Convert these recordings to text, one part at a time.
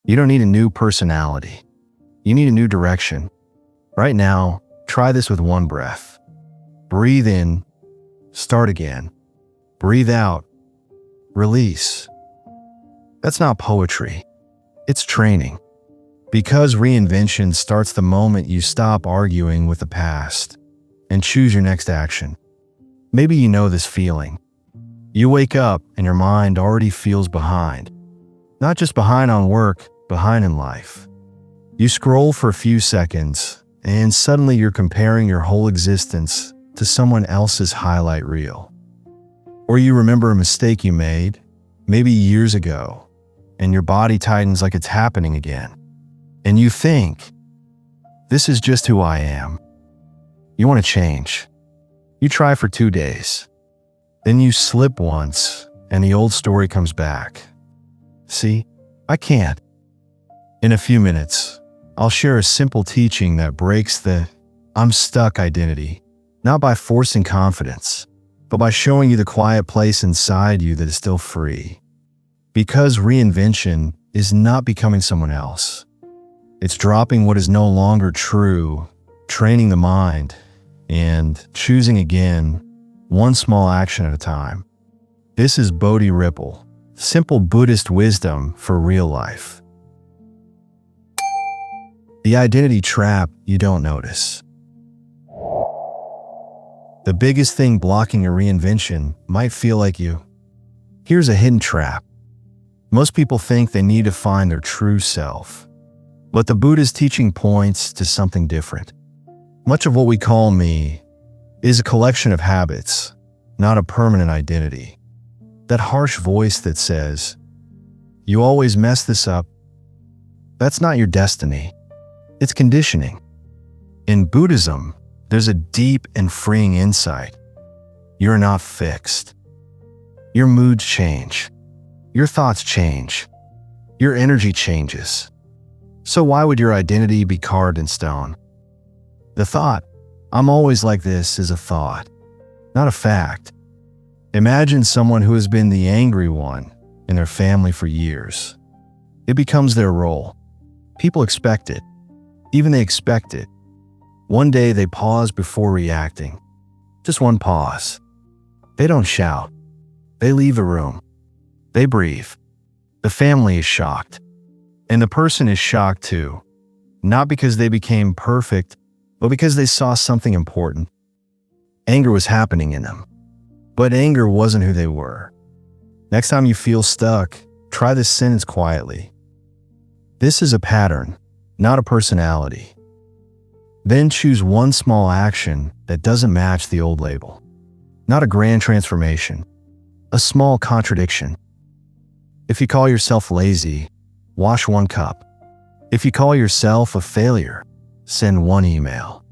You don't need a new personality. You need a new direction. Right now, try this with one breath. Breathe in, start again. Breathe out, release. That's not poetry. It's training. Because reinvention starts the moment you stop arguing with the past and choose your next action. Maybe you know this feeling. You wake up and your mind already feels behind. Not just behind on work, behind in life. You scroll for a few seconds and suddenly you're comparing your whole existence to someone else's highlight reel. Or you remember a mistake you made, maybe years ago, and your body tightens like it's happening again. And you think, this is just who I am. You want to change. You try for 2 days. Then you slip once, and the old story comes back. See, I can't. In a few minutes, I'll share a simple teaching that breaks the I'm stuck identity, not by forcing confidence, but by showing you the quiet place inside you that is still free. Because reinvention is not becoming someone else. It's dropping what is no longer true, training the mind, and choosing again, one small action at a time. This is Bodhi Ripple, simple Buddhist wisdom for real life. The identity trap you don't notice. The biggest thing blocking your reinvention might feel like you. Here's a hidden trap. Most people think they need to find their true self. But the Buddha's teaching points to something different. Much of what we call me is a collection of habits, not a permanent identity. That harsh voice that says, "You always mess this up," that's not your destiny. It's conditioning. In Buddhism, there's a deep and freeing insight. You're not fixed. Your moods change. Your thoughts change. Your energy changes. So why would your identity be carved in stone? The thought, "I'm always like this," is a thought, not a fact. Imagine someone who has been the angry one in their family for years. It becomes their role. People expect it. Even they expect it. One day they pause before reacting. Just one pause. They don't shout. They leave the room. They breathe. The family is shocked. And the person is shocked too. Not because they became perfect, but because they saw something important. Anger was happening in them. But anger wasn't who they were. Next time you feel stuck, try this sentence quietly. This is a pattern, not a personality. Then choose one small action that doesn't match the old label. Not a grand transformation, a small contradiction. If you call yourself lazy, wash 1 cup. If you call yourself a failure, send 1 email.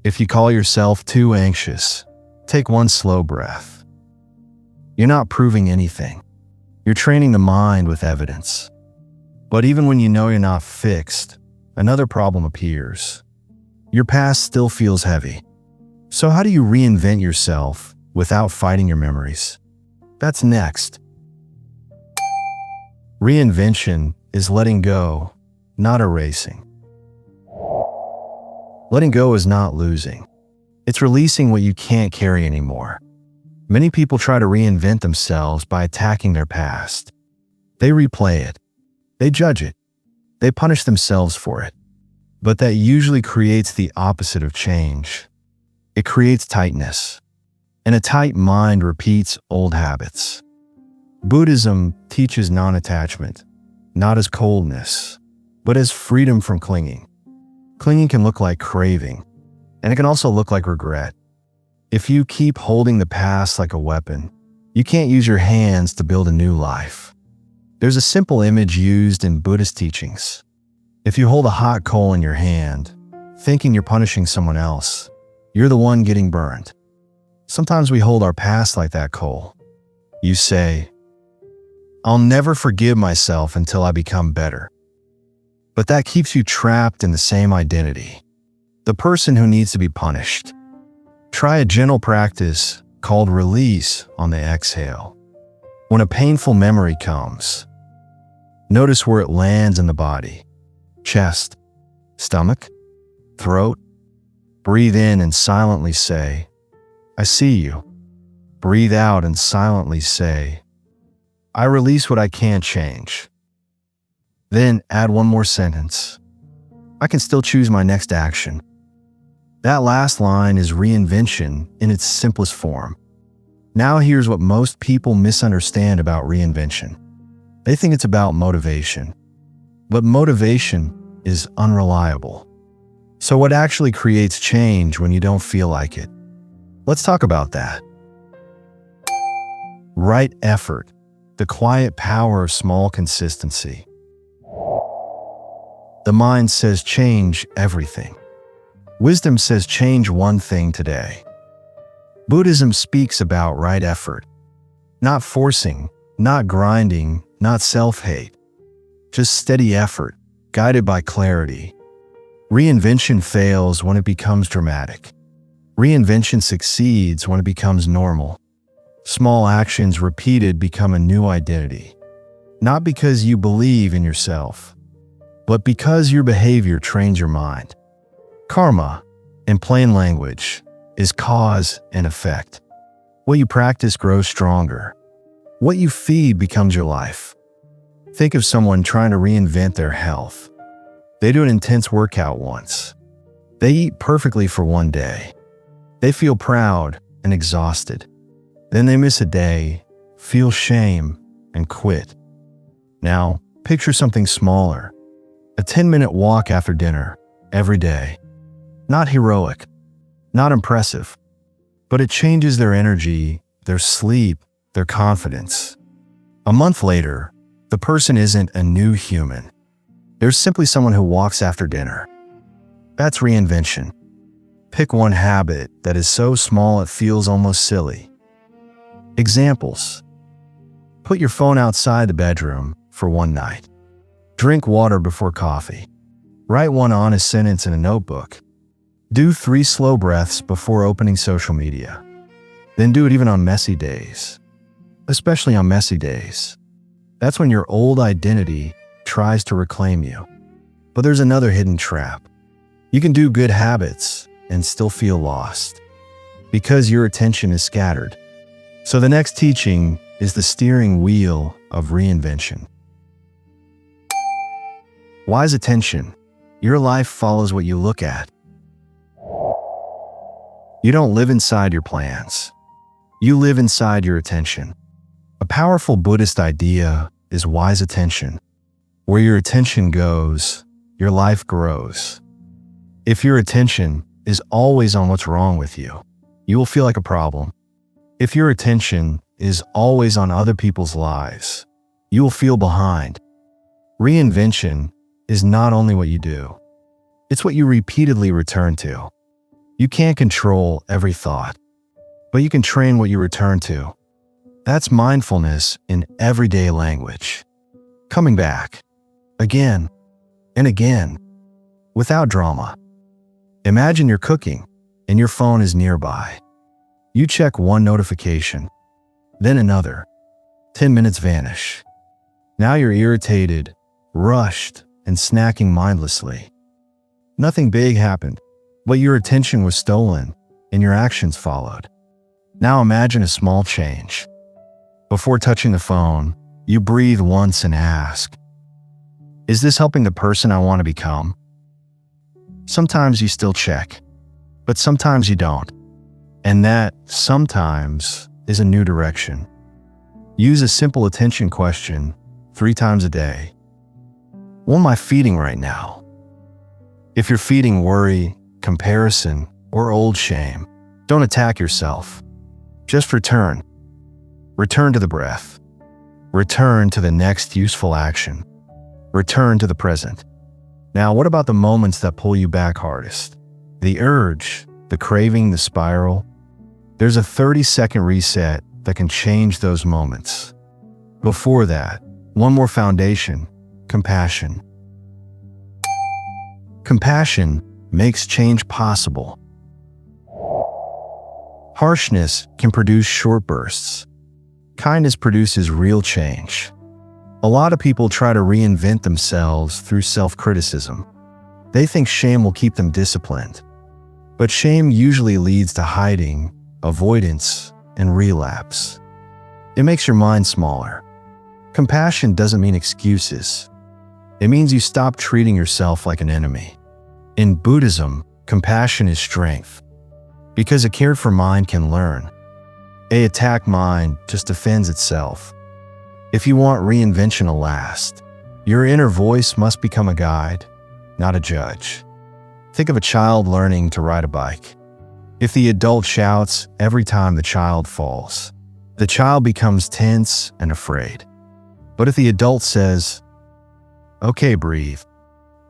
If you call yourself too anxious, take 1 slow breath. You're not proving anything. You're training the mind with evidence. But even when you know you're not fixed, another problem appears. Your past still feels heavy. So how do you reinvent yourself without fighting your memories? That's next. Reinvention is letting go, not erasing. Letting go is not losing. It's releasing what you can't carry anymore. Many people try to reinvent themselves by attacking their past. They replay it. They judge it. They punish themselves for it. But that usually creates the opposite of change. It creates tightness. And a tight mind repeats old habits. Buddhism teaches non-attachment, not as coldness, but as freedom from clinging. Clinging can look like craving, and it can also look like regret. If you keep holding the past like a weapon, you can't use your hands to build a new life. There's a simple image used in Buddhist teachings. If you hold a hot coal in your hand, thinking you're punishing someone else, you're the one getting burned. Sometimes we hold our past like that coal. You say, "I'll never forgive myself until I become better." But that keeps you trapped in the same identity, the person who needs to be punished. Try a gentle practice called release on the exhale. When a painful memory comes, Notice where it lands in the body. Chest, stomach, throat. Breathe in and silently say, I see you. Breathe out and silently say, I release what I can't change. Then add one more sentence. I can still choose my next action. That last line is reinvention in its simplest form. Now here's what most people misunderstand about reinvention. They think it's about motivation. But motivation is unreliable. So what actually creates change when you don't feel like it? Let's talk about that. Right effort, the quiet power of small consistency. The mind says change everything. Wisdom says change one thing today. Buddhism speaks about right effort. Not forcing, not grinding, not self-hate. Just steady effort, guided by clarity. Reinvention fails when it becomes dramatic. Reinvention succeeds when it becomes normal. Small actions repeated become a new identity. Not because you believe in yourself, but because your behavior trains your mind. Karma, in plain language, is cause and effect. What you practice grows stronger. What you feed becomes your life. Think of someone trying to reinvent their health. They do an intense workout once. They eat perfectly for one day. They feel proud and exhausted. Then they miss a day, feel shame, and quit. Now, picture something smaller. A 10-minute walk after dinner, every day. Not heroic, not impressive, but it changes their energy, their sleep, their confidence. A month later, the person isn't a new human. They're simply someone who walks after dinner. That's reinvention. Pick one habit that is so small it feels almost silly. Examples. Put your phone outside the bedroom for one night. Drink water before coffee. Write one honest sentence in a notebook. Do 3 slow breaths before opening social media. Then do it even on messy days. Especially on messy days. That's when your old identity tries to reclaim you. But there's another hidden trap. You can do good habits and still feel lost because your attention is scattered. So the next teaching is the steering wheel of reinvention. Wise attention. Your life follows what you look at. You don't live inside your plans. You live inside your attention. A powerful Buddhist idea is wise attention. Where your attention goes, your life grows. If your attention is always on what's wrong with you, you will feel like a problem. If your attention is always on other people's lives, you will feel behind. Reinvention is not only what you do, it's what you repeatedly return to. You can't control every thought, but you can train what you return to. That's mindfulness in everyday language. Coming back, again and again, without drama. Imagine you're cooking and your phone is nearby. You check one notification, then another. 10 minutes vanish. Now you're irritated, rushed, and snacking mindlessly. Nothing big happened, but your attention was stolen and your actions followed. Now imagine a small change. Before touching the phone, you breathe once and ask, is this helping the person I want to become? Sometimes you still check, but sometimes you don't. And that sometimes is a new direction. Use a simple attention question 3 times a day. What am I feeding right now? If you're feeding worry, comparison, or old shame, don't attack yourself. Just return. Return to the breath. Return to the next useful action. Return to the present. Now, what about the moments that pull you back hardest? The urge, the craving, the spiral? There's a 30-second reset that can change those moments. Before that, one more foundation: compassion. Compassion makes change possible. Harshness can produce short bursts. Kindness produces real change. A lot of people try to reinvent themselves through self-criticism. They think shame will keep them disciplined. But shame usually leads to hiding, avoidance, and relapse. It makes your mind smaller. Compassion doesn't mean excuses. It means you stop treating yourself like an enemy. In Buddhism, compassion is strength. Because a cared-for mind can learn. An attacked mind just defends itself. If you want reinvention to last, your inner voice must become a guide, not a judge. Think of a child learning to ride a bike. If the adult shouts every time the child falls, the child becomes tense and afraid. But if the adult says, "Okay, breathe,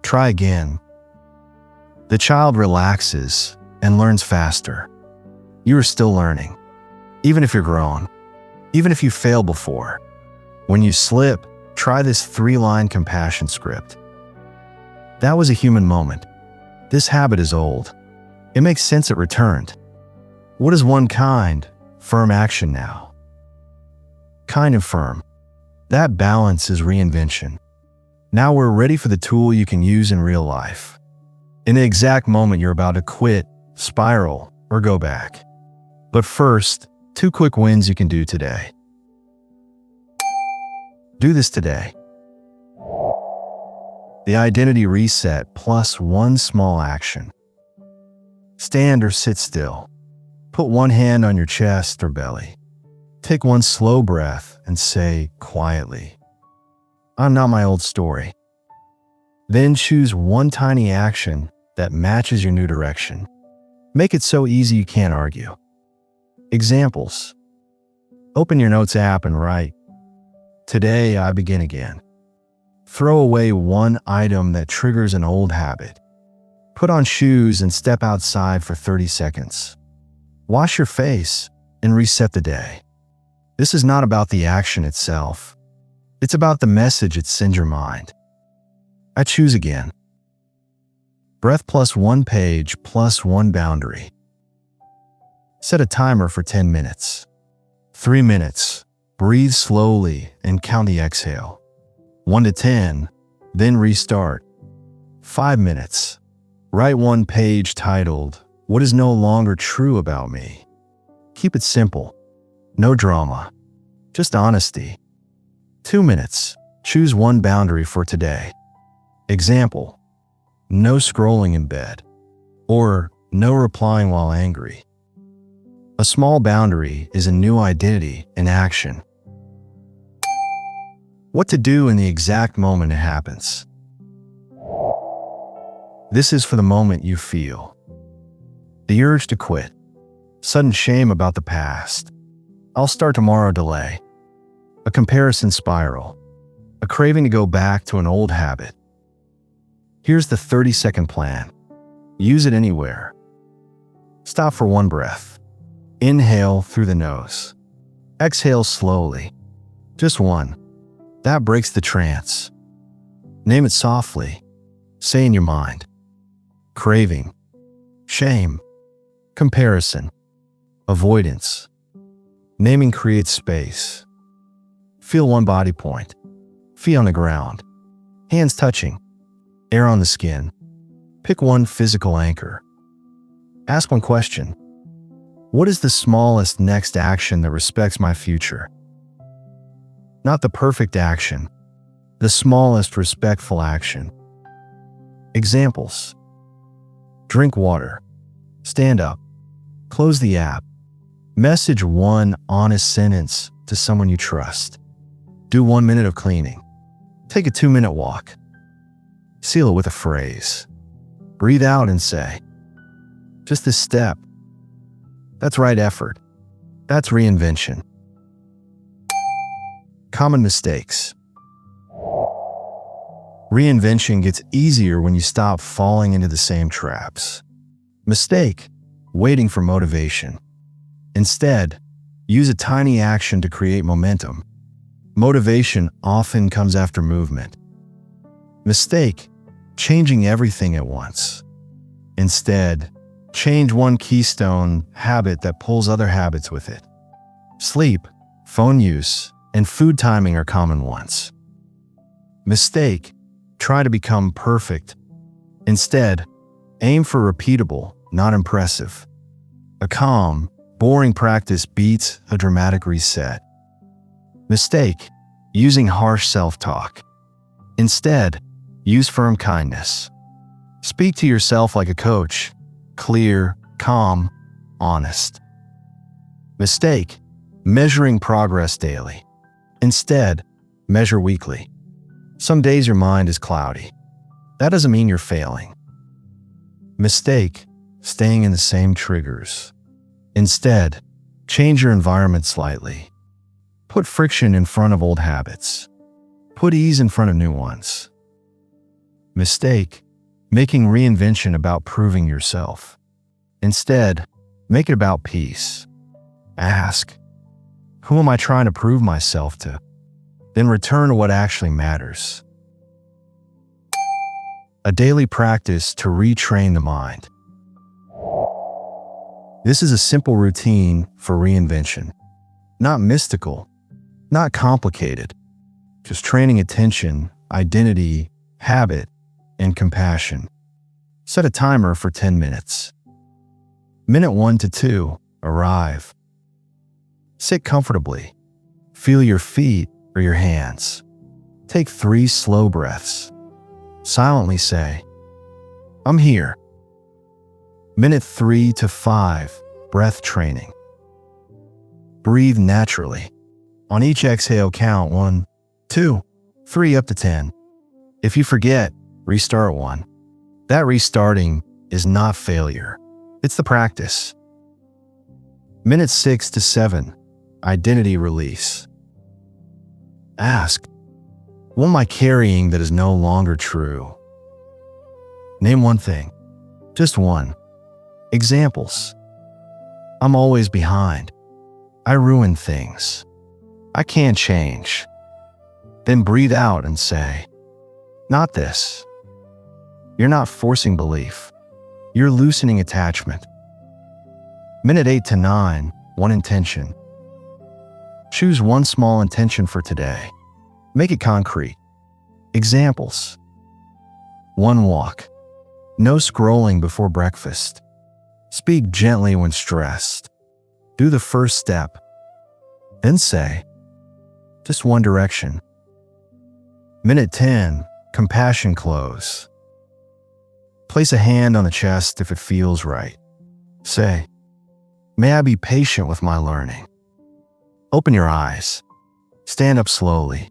try again," the child relaxes and learns faster. You are still learning, even if you're grown, even if you failed before. When you slip, try this 3-line compassion script. That was a human moment. This habit is old. It makes sense it returned. What is one kind, firm action now? Kind and firm. That balance is reinvention. Now we're ready for the tool you can use in real life. In the exact moment you're about to quit, spiral, or go back. But first, 2 quick wins you can do today. Do this today. The identity reset plus 1 small action. Stand or sit still. Put 1 hand on your chest or belly. Take 1 slow breath and say quietly, "I'm not my old story." Then choose 1 tiny action that matches your new direction. Make it so easy you can't argue. Examples. Open your notes app and write, "Today I begin again." Throw away 1 item that triggers an old habit. Put on shoes and step outside for 30 seconds. Wash your face and reset the day. This is not about the action itself. It's about the message it sends your mind. I choose again. Breath plus 1 page plus 1 boundary. Set a timer for 10 minutes. 3 minutes. Breathe slowly and count the exhale. 1 to 10, then restart. 5 minutes. Write 1 page titled, "What is no longer true about me?" Keep it simple. No drama. Just honesty. 2 minutes. Choose 1 boundary for today. Example. No scrolling in bed. Or no replying while angry. A small boundary is a new identity in action. What to do in the exact moment it happens. This is for the moment you feel. The urge to quit. Sudden shame about the past. I'll start tomorrow delay. A comparison spiral. A craving to go back to an old habit. Here's the 30-second plan. Use it anywhere. Stop for 1 breath. Inhale through the nose. Exhale slowly. Just 1. That breaks the trance. Name it softly. Say in your mind. Craving. Shame. Comparison. Avoidance. Naming creates space. Feel 1 body point. Feet on the ground. Hands touching. Air on the skin. Pick 1 physical anchor. Ask 1 question. What is the smallest next action that respects my future? Not the perfect action. The smallest respectful action. Examples. Drink water. Stand up. Close the app. Message 1 honest sentence to someone you trust. Do 1 minute of cleaning. Take a 2-minute walk. Seal it with a phrase. Breathe out and say, "Just this step." That's right effort. That's reinvention. Common mistakes. Reinvention gets easier when you stop falling into the same traps. Mistake. Waiting for motivation. Instead, use a tiny action to create momentum. Motivation often comes after movement. Mistake. Changing everything at once. Instead, change 1 keystone habit that pulls other habits with it. Sleep, phone use, and food timing are common ones. Mistake. Try to become perfect. Instead, aim for repeatable, not impressive. A calm, boring practice beats a dramatic reset. Mistake. Using harsh self-talk. Instead, use firm kindness. Speak to yourself like a coach, clear, calm, honest. Mistake. Measuring progress daily. Instead, measure weekly. Some days your mind is cloudy. That doesn't mean you're failing. Mistake. Staying in the same triggers. Instead, change your environment slightly. Put friction in front of old habits. Put ease in front of new ones. Mistake. Making reinvention about proving yourself. Instead, make it about peace. Ask, who am I trying to prove myself to? Then return to what actually matters. A daily practice to retrain the mind. This is a simple routine for reinvention. Not mystical, not complicated, just training attention, identity, habit, and compassion. Set a timer for 10 minutes. Minute 1 to 2, arrive. Sit comfortably. Feel your feet or your hands. Take 3 slow breaths. Silently say, I'm here. Minute 3 to 5, breath training. Breathe naturally. On each exhale, count 1, 2, 3 up to 10. If you forget, restart 1. That restarting is not failure. It's the practice. Minute 6 to 7, identity release. Ask, what am I carrying that is no longer true? Name one thing. Just one. Examples. I'm always behind. I ruin things. I can't change. Then breathe out and say, not this. You're not forcing belief. You're loosening attachment. Minute 8 to 9, one intention. Choose one small intention for today. Make it concrete. Examples. 1 walk. No scrolling before breakfast. Speak gently when stressed. Do the first step. Then say, just one direction. Minute 10, compassion close. Place a hand on the chest if it feels right. Say, may I be patient with my learning. Open your eyes. Stand up slowly.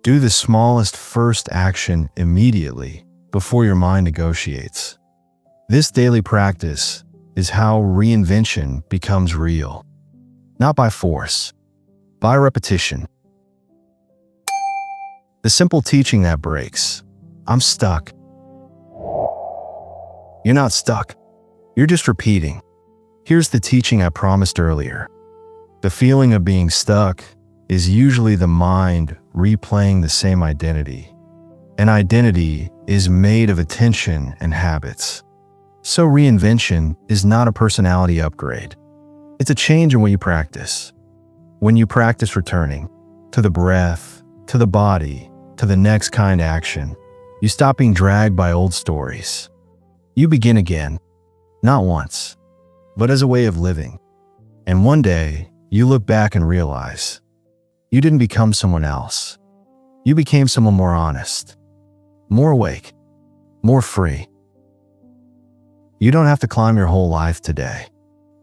Do the smallest first action immediately before your mind negotiates. This daily practice is how reinvention becomes real. Not by force, by repetition. The simple teaching that breaks. I'm stuck. You're not stuck. You're just repeating. Here's the teaching I promised earlier. The feeling of being stuck is usually the mind replaying the same identity. An identity is made of attention and habits. So reinvention is not a personality upgrade. It's a change in what you practice. When you practice returning to the breath, to the body, to the next kind action, you stop being dragged by old stories. You begin again, not once, but as a way of living. And one day, you look back and realize you didn't become someone else. You became someone more honest, more awake, more free. You don't have to climb your whole life today.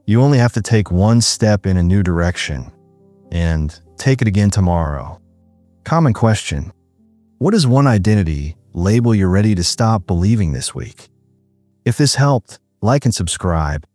You only have to take one step in a new direction and take it again tomorrow. Common question. What is one identity label you're ready to stop believing this week? If this helped, like and subscribe.